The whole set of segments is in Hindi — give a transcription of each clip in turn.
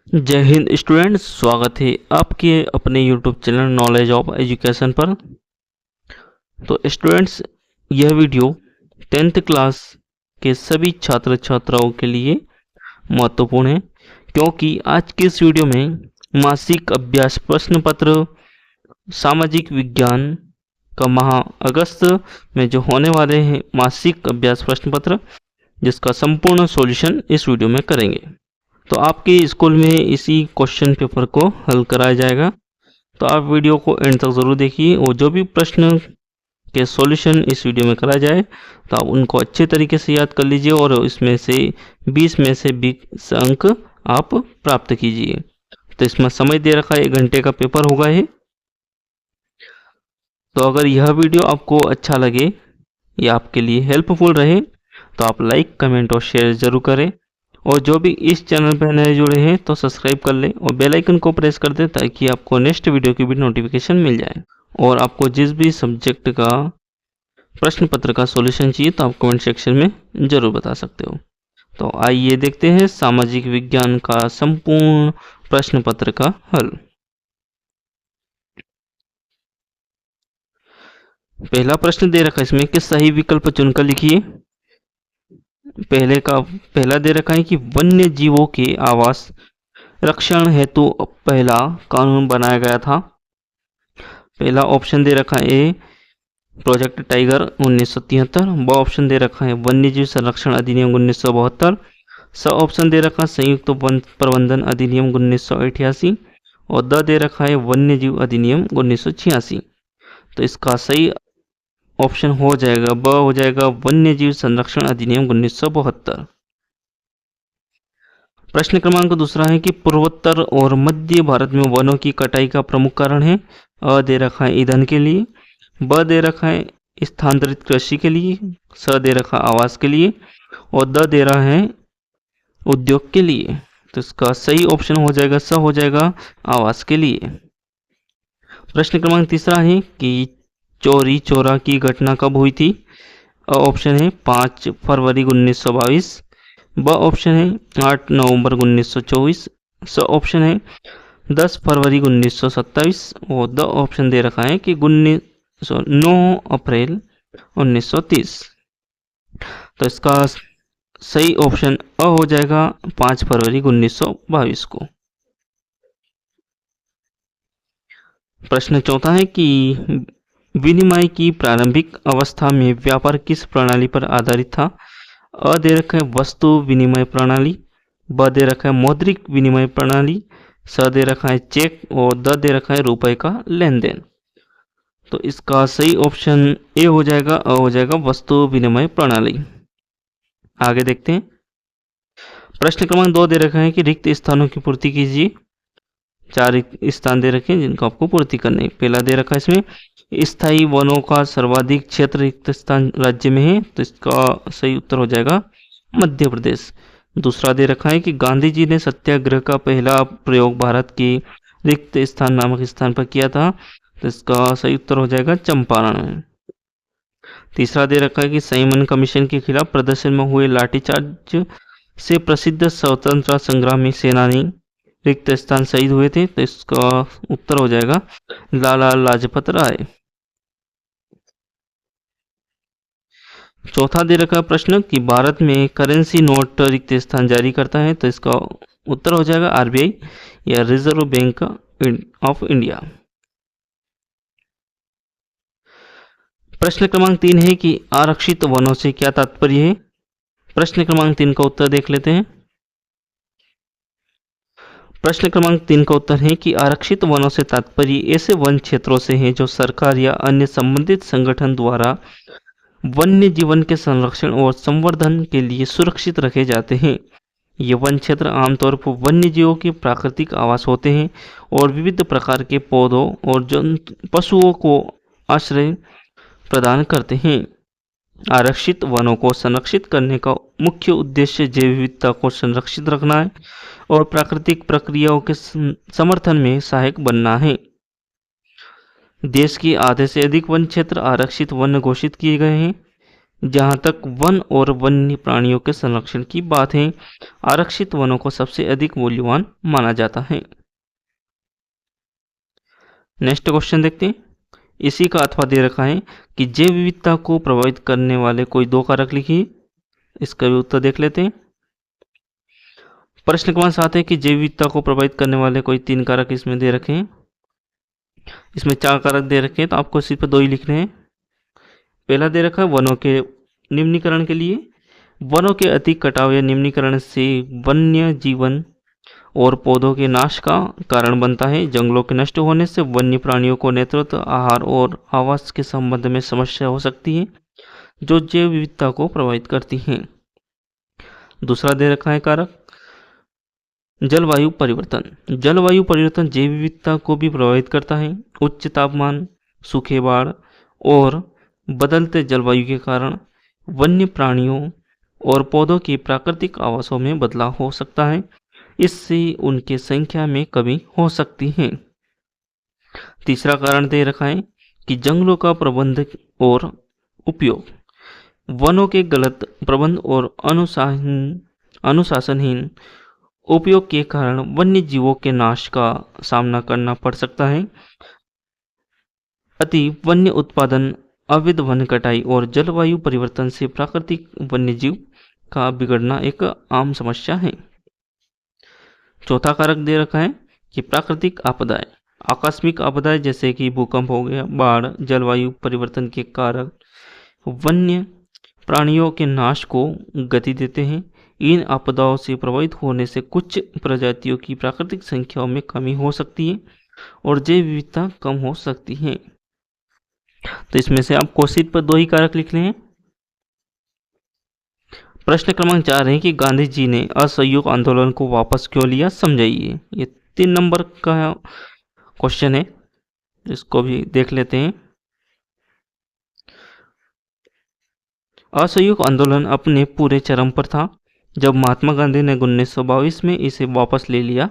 जय हिंद स्टूडेंट्स, स्वागत है आपके अपने YouTube channel knowledge of education पर। तो स्टूडेंट्स, यह वीडियो 10th क्लास के सभी छात्र छात्राओं के लिए महत्वपूर्ण है, क्योंकि आज के इस वीडियो में मासिक अभ्यास प्रश्न पत्र सामाजिक विज्ञान का माह अगस्त में जो होने वाले हैं मासिक अभ्यास प्रश्न पत्र, जिसका संपूर्ण सॉल्यूशन इस वीडियो में करेंगे। तो आपके स्कूल में इसी क्वेश्चन पेपर को हल कराया जाएगा, तो आप वीडियो को एंड तक ज़रूर देखिए और जो भी प्रश्न के सॉल्यूशन इस वीडियो में कराया जाए तो आप उनको अच्छे तरीके से याद कर लीजिए और इसमें से 20 में से 20 अंक आप प्राप्त कीजिए। तो इसमें समय दे रखा है 1 घंटे का पेपर होगा ये। तो अगर यह वीडियो आपको अच्छा लगे या आपके लिए हेल्पफुल रहे तो आप लाइक, कमेंट और शेयर ज़रूर करें, और जो भी इस चैनल पर नए जुड़े हैं तो सब्सक्राइब कर लें और बेल आइकन को प्रेस कर दें ताकि आपको नेक्स्ट वीडियो की भी नोटिफिकेशन मिल जाए। और आपको जिस भी सब्जेक्ट का प्रश्न पत्र का सॉल्यूशन चाहिए तो आप कमेंट सेक्शन में ज़रूर बता सकते हो। तो आइए देखते हैं सामाजिक विज्ञान का संपूर्ण प्रश्न पत्र का हल। पहला प्रश्न दे रखा है इसमें कि सही विकल्प चुनकर लिखिए। पहला दे रखा है कि वन्य जीवों के आवास रक्षण हेतु पहला कानून बनाया गया था। पहला ऑप्शन दे रखा है ए प्रोजेक्ट टाइगर 1973, ब ऑप्शन दे रखा है वन्यजीव संरक्षण अधिनियम 1972, स ऑप्शन दे रखा है संयुक्त वन प्रबंधन अधिनियम 1988 और द दे रखा है वन्यजीव अधिनियम 1986। तो इसका सही ऑप्शन हो जाएगा ब, हो जाएगा वन्यजीव संरक्षण अधिनियम 1972। प्रश्न क्रमांक दूसरा है कि पूर्वोत्तर और मध्य भारत में वनों की कटाई का प्रमुख कारण है। अ दे रखा है ईंधन के लिए, ब दे रखा है स्थानांतरित कृषि के लिए, स दे रखा आवास के लिए और द दे रहा है उद्योग के लिए। तो इसका सही ऑप्शन हो जाएगा स, हो जाएगा आवास के लिए। प्रश्न क्रमांक तीसरा है कि चौरी चौरा की घटना कब हुई थी। अ ऑप्शन है 5 फरवरी 1922, ब ऑप्शन है 8 नवंबर 1924, स ऑप्शन है 10 फरवरी 1927 और द ऑप्शन दे रखा है कि 9 अप्रैल 1930। तो इसका सही ऑप्शन अ हो जाएगा 5 फरवरी 1922 को। प्रश्न चौथा है कि विनिमय की प्रारंभिक अवस्था में व्यापार किस प्रणाली पर आधारित था। अ दे रखा है वस्तु विनिमय प्रणाली, ब दे रखा है मौद्रिक विनिमय प्रणाली, स दे रखा है चेक और द दे रखा है रुपए का लेन देन। तो इसका सही ऑप्शन ए हो जाएगा, अ हो जाएगा वस्तु विनिमय प्रणाली। आगे देखते हैं। प्रश्न क्रमांक 2 दे रखा है कि रिक्त स्थानों की पूर्ति कीजिए। 4 स्थान दे रखे हैं जिनको आपको पूर्ति करनी है। पहला दे रखा है इसमें स्थायी वनों का सर्वाधिक क्षेत्र रिक्त स्थान राज्य में है, तो इसका सही उत्तर हो जाएगा मध्य प्रदेश। दूसरा दे रखा है कि गांधी जी ने सत्याग्रह का पहला प्रयोग भारत के रिक्त स्थान नामक स्थान पर किया था, तो इसका सही उत्तर हो जाएगा चंपारण में। तीसरा दे रखा है कि साइमन कमीशन के खिलाफ प्रदर्शन में हुए लाठीचार्ज से प्रसिद्ध स्वतंत्रता संग्रामी सेनानी रिक्त स्थान शहीद हुए थे, तो इसका उत्तर हो जाएगा लाला लाजपत राय। चौथा दे रखा प्रश्न कि भारत में करेंसी नोट रिक्त स्थान जारी करता है, तो इसका उत्तर हो जाएगा आरबीआई या रिजर्व बैंक ऑफ इंडिया। प्रश्न क्रमांक 3 है कि आरक्षित वनों से क्या तात्पर्य है। प्रश्न क्रमांक 3 का उत्तर देख लेते हैं। प्रश्न क्रमांक 3 का उत्तर है कि आरक्षित वनों से तात्पर्य ऐसे वन क्षेत्रों से है जो सरकार या अन्य संबंधित संगठन द्वारा वन्य जीवन के संरक्षण और संवर्धन के लिए सुरक्षित रखे जाते हैं। ये वन क्षेत्र आमतौर पर वन्य जीवों के प्राकृतिक आवास होते हैं और विविध प्रकार के पौधों और पशुओं को आश्रय प्रदान करते हैं। आरक्षित वनों को संरक्षित करने का मुख्य उद्देश्य जैव विविधता को संरक्षित रखना है और प्राकृतिक प्रक्रियाओं के समर्थन में सहायक बनना है। देश के आधे से अधिक वन क्षेत्र आरक्षित वन घोषित किए गए हैं। जहां तक वन और वन्य प्राणियों के संरक्षण की बात है, आरक्षित वनों को सबसे अधिक मूल्यवान माना जाता है। नेक्स्ट क्वेश्चन देखते हैं। इसी का अथवा दे रखा है कि जैव विविधता को प्रभावित करने वाले कोई 2 कारक लिखिए। इसका भी उत्तर देख लेते हैं। प्रश्न क्रमांक 7 है कि जैव विविधता को प्रभावित करने वाले कोई 3 कारक इसमें दे रखे हैं। इसमें 4 कारक दे रखे हैं, तो आपको सिर्फ 2 ही लिखने हैं। पहला दे रखा है वनों के निम्नीकरण के लिए। वनों के अति कटाव या निम्नीकरण से वन्य जीवन और पौधों के नाश का कारण बनता है। जंगलों के नष्ट होने से वन्य प्राणियों को नेतृत्व, आहार और आवास के संबंध में समस्या हो सकती है, जो जैव विविधता को प्रभावित करती हैं। दूसरा दे रखा है कारक जलवायु परिवर्तन। जलवायु परिवर्तन जैव विविधता को भी प्रभावित करता है। उच्च तापमान, सूखे, बाढ़ और बदलते जलवायु के कारण वन्य प्राणियों और पौधों के प्राकृतिक आवासों में बदलाव हो सकता है। इससे उनके संख्या में कमी हो सकती है। तीसरा कारण दे रखा है कि जंगलों का प्रबंध और उपयोग। वनों के गलत प्रबंध और अनुशासनहीन उपयोग के कारण वन्य जीवों के नाश का सामना करना पड़ सकता है। अति वन्य उत्पादन, अवैध वन कटाई और जलवायु परिवर्तन से प्राकृतिक वन्यजीव का बिगड़ना एक आम समस्या है। चौथा कारक दे रखा है कि प्राकृतिक आपदाएं। आकस्मिक आपदाएं जैसे कि भूकंप हो गया, बाढ़, जलवायु परिवर्तन के कारक वन्य प्राणियों के नाश को गति देते हैं। इन आपदाओं से प्रभावित होने से कुछ प्रजातियों की प्राकृतिक संख्याओं में कमी हो सकती है और जैव विविधता कम हो सकती है। तो इसमें से आपको सिर्फ 2 ही कारक लिखने हैं। प्रश्न क्रमांक 4 है कि गांधी जी ने असहयोग आंदोलन को वापस क्यों लिया, समझाइए। ये 3 नंबर का क्वेश्चन है, इसको भी देख लेते हैं। असहयोग आंदोलन अपने पूरे चरम पर था जब महात्मा गांधी ने 1922 में इसे वापस ले लिया।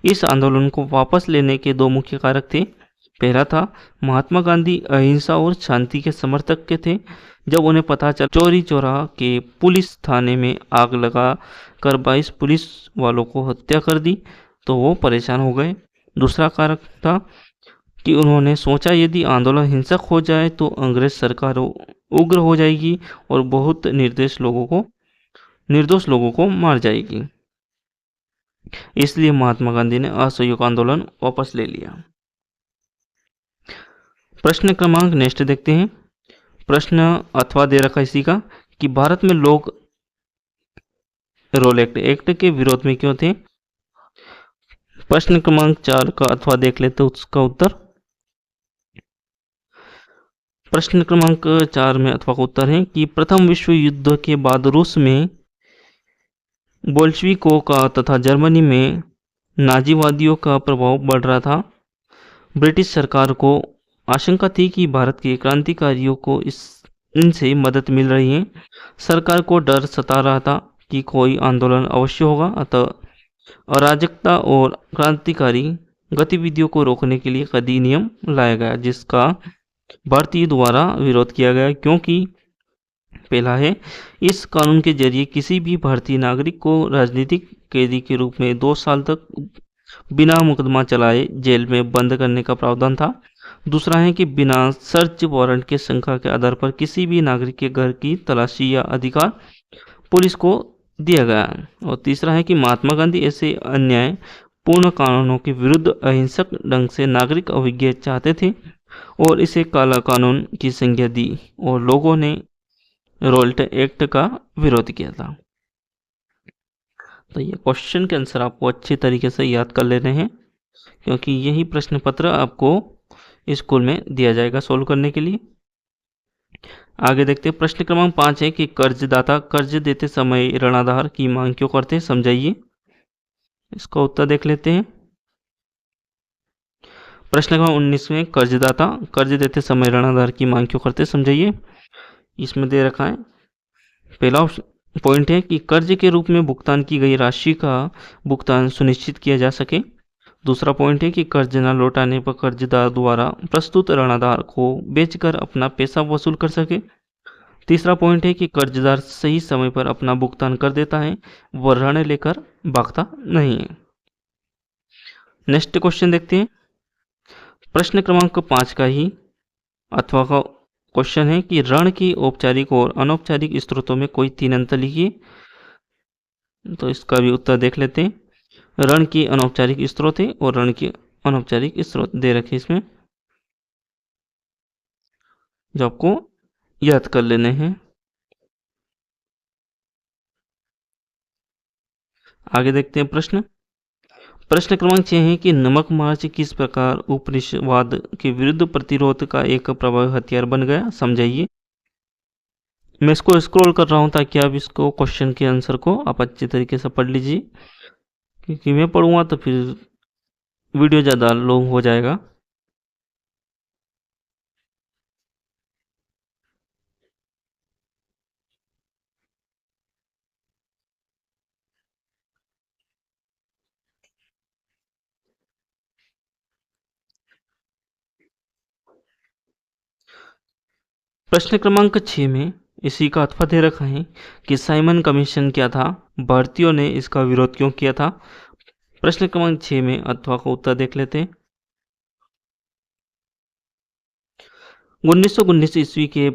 इस आंदोलन को वापस लेने के 2 मुख्य कारक थे। पहला था, महात्मा गांधी अहिंसा और शांति के समर्थक के थे। जब उन्हें पता चला चौरी चौराहा के पुलिस थाने में आग लगा कर 22 पुलिस वालों को हत्या कर दी तो वो परेशान हो गए। दूसरा कारक था कि उन्होंने सोचा यदि आंदोलन हिंसक हो जाए तो अंग्रेज सरकार उग्र हो जाएगी और बहुत निर्दोष लोगों को मार जाएगी। इसलिए महात्मा गांधी ने असहयोग आंदोलन वापस ले लिया। प्रश्न क्रमांक नेक्स्ट देखते हैं। प्रश्न अथवा दे रखा इसी का कि भारत में लोग रोल एक्ट के विरोध में क्यों थे। प्रश्न क्रमांक 4 का अथवा देख लेते हैं, उसका उत्तर। प्रश्न क्रमांक 4 में अथवा का उत्तर है कि प्रथम विश्व युद्ध के बाद रूस में बोल्शेविकों का तथा जर्मनी में नाजीवादियों का प्रभाव बढ़ रहा था। ब्रिटिश सरकार को आशंका थी कि भारत के क्रांतिकारियों को इनसे मदद मिल रही है। सरकार को डर सता रहा था कि कोई आंदोलन अवश्य होगा, अतः अराजकता और क्रांतिकारी गतिविधियों को रोकने के लिए अधिनियम लाया गया, जिसका भारतीय द्वारा विरोध किया गया। क्योंकि पहला है, इस कानून के जरिए किसी भी भारतीय नागरिक को राजनीतिक कैदी के रूप में 2 साल तक बिना मुकदमा चलाए जेल में बंद करने का प्रावधान था। दूसरा है कि बिना सर्च वारंट के संख्या के आधार पर किसी भी नागरिक के घर की तलाशी या अधिकार पुलिस को दिया गया। और तीसरा है कि महात्मा गांधी ऐसे अन्याय पूर्ण कानूनों के विरुद्ध अहिंसक ढंग से नागरिक अभिज्ञा चाहते थे और इसे काला कानून की संज्ञा दी और लोगों ने रोल्ट एक्ट का विरोध किया था। तो ये क्वेश्चन के आंसर आपको अच्छे तरीके से याद कर लेने हैं, क्योंकि यही प्रश्न पत्र आपको स्कूल में दिया जाएगा सोल्व करने के लिए। आगे देखते हैं। प्रश्न क्रमांक 5 है कि कर्जदाता कर्ज देते समय ऋण आधार की मांग क्यों करते हैं, समझाइए। इसका उत्तर देख लेते हैं। प्रश्न क्रमांक 19 में कर्जदाता कर्ज देते समय ऋण आधार की मांग क्यों करते हैं, समझाइए। इसमें दे रखा है, पहला पॉइंट है कि कर्ज के रूप में भुगतान की गई राशि का भुगतान सुनिश्चित किया जा सके। दूसरा पॉइंट है कि कर्ज न लौटाने पर कर्जदार द्वारा प्रस्तुत ऋण आधार को बेचकर अपना पैसा वसूल कर सके। तीसरा पॉइंट है कि कर्जदार सही समय पर अपना भुगतान कर देता है, वह ऋण लेकर भागता नहीं है। नेक्स्ट क्वेश्चन देखते हैं। प्रश्न क्रमांक 5 का ही अथवा का क्वेश्चन है कि ऋण की औपचारिक और अनौपचारिक स्रोतों में कोई 3 अंतर लिखिए। तो इसका भी उत्तर देख लेते हैं। ऋण की अनौपचारिक स्रोत है और ऋण की अनौपचारिक स्रोत दे रखे इसमें, जो आपको याद कर लेने हैं। आगे देखते हैं प्रश्न। प्रश्न क्रमांक 6 है कि नमक मार्च किस प्रकार उपनिवेशवाद के विरुद्ध प्रतिरोध का एक प्रभावी हथियार बन गया, समझाइए। मैं इसको स्क्रॉल कर रहा हूं ताकि आप इसको क्वेश्चन के आंसर को आप अच्छे तरीके से पढ़ लीजिए, क्योंकि मैं पढ़ूंगा तो फिर वीडियो ज़्यादा लॉन्ग हो जाएगा। प्रश्न क्रमांक 6 में इसी का अथवा दे रखा है कि साइमन कमीशन क्या था, भारतीयों ने इसका विरोध क्यों किया था। प्रश्न क्रमांक 6 में अथवा का उत्तर देख लेते हैं। 1919 ईस्वी के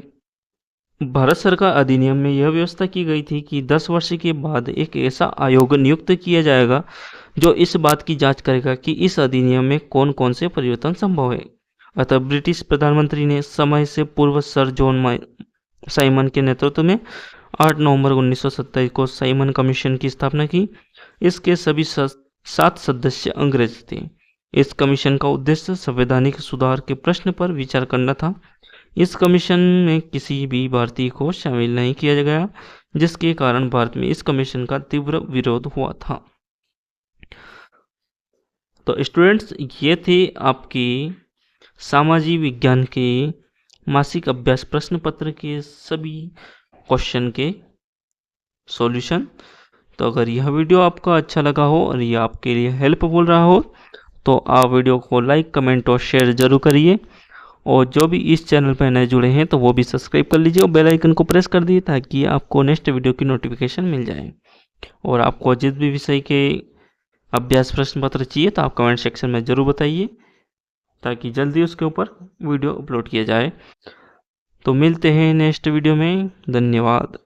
भारत सरकार अधिनियम में यह व्यवस्था की गई थी कि 10 वर्ष के बाद एक ऐसा आयोग नियुक्त किया जाएगा जो इस बात की जांच करेगा कि इस अधिनियम में कौन कौन से परिवर्तन संभव है। अतः ब्रिटिश प्रधानमंत्री ने समय से पूर्व सर जॉन साइमन के नेतृत्व में 8 नवंबर 1927 को साइमन कमीशन की स्थापना की। इसके सभी 7 सदस्य अंग्रेज थे। इस कमीशन का उद्देश्य संवैधानिक सुधार के प्रश्न पर विचार करना था। इस कमीशन में किसी भी भारतीय को शामिल नहीं किया गया, जिसके कारण भारत में इस कमीशन का तीव्र विरोध हुआ था। तो स्टूडेंट्स, ये थे आपकी सामाजिक विज्ञान के मासिक अभ्यास प्रश्न पत्र के सभी क्वेश्चन के सॉल्यूशन। तो अगर यह वीडियो आपको अच्छा लगा हो और यह आपके लिए हेल्पफुल रहा हो तो आप वीडियो को लाइक, कमेंट और शेयर जरूर करिए। और जो भी इस चैनल पर नए जुड़े हैं तो वो भी सब्सक्राइब कर लीजिए और बेल आइकन को प्रेस कर दिए ताकि आपको नेक्स्ट वीडियो की नोटिफिकेशन मिल जाए। और आपको जिस भी विषय के अभ्यास प्रश्न पत्र चाहिए तो आप कमेंट सेक्शन में ज़रूर बताइए ताकि जल्दी उसके ऊपर वीडियो अपलोड किया जाए। तो मिलते हैं नेक्स्ट वीडियो में। धन्यवाद।